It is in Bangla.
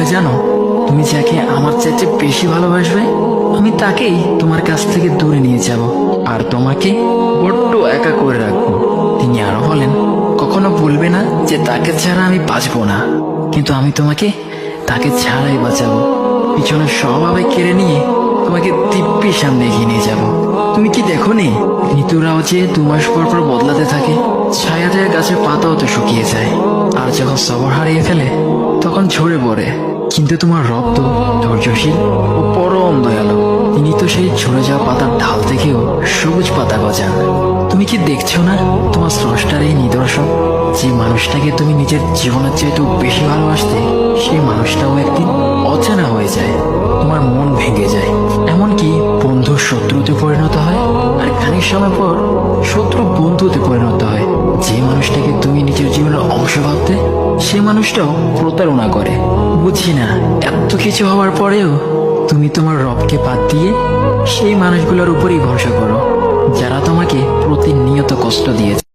বলে জানো, তুমি যাকে আমার চাইতে বেশি ভালোবাসবে আমি তাকেই তোমার কাছ থেকে দূরে নিয়ে যাব আর তোমাকে বড্ড একা করে রাখবো। তিনি আরো বলেন, কখনো বলবে না যে তাকে ছাড়া আমি বাঁচবো না, কিন্তু আমি তোমাকে তাকে ছাড়াই বাঁচাবো। পিছনে স্বভাবে কেড়ে নিয়ে তোমাকে দিব্যি সামনে এগিয়ে নিয়ে যাব। তুমি কি দেখো নি, ঋতুরাও যে 2 মাস পর পর বদলাতে থাকে, ছায়া দেয়া গাছের পাতাও তো শুকিয়ে যায়, আর যখন সবর হারিয়ে ফেলে তখন ঝরে পড়ে। কিন্তু তোমার রব তো ধৈর্যশীল ও পরম দয়ালু। তিনি তো সেই ঝরে যাওয়া পাতার ঢাল থেকেও সবুজ পাতা গজান। তুমি কি দেখছো না, তোমার স্রষ্টার এই নিদর্শন, যে মানুষটাকে তুমি নিজের জীবনের চাইতেও বেশি ভালোবাসতে, সেই মানুষটাও একদিন অচেনা হয়ে যায়, তোমার মন ভেঙে যায়, এমনকি বন্ধু শত্রুতে পরিণত হয়, আর খানিক সময় পর শত্রু বন্ধুতে পরিণত হয়। যে মানুষটাকে তুমি নিজের জীবনের অংশ ভাবতে, সে মানুষটাও প্রতারণা করে। বুঝি না, এত কিছু হওয়ার পরেও তুমি তোমার রবকে বাদ দিয়ে সেই মানুষগুলোর উপরেই ভরসা করো, যারা তোমাকে প্রতিনিয়ত কষ্ট দিয়েছে।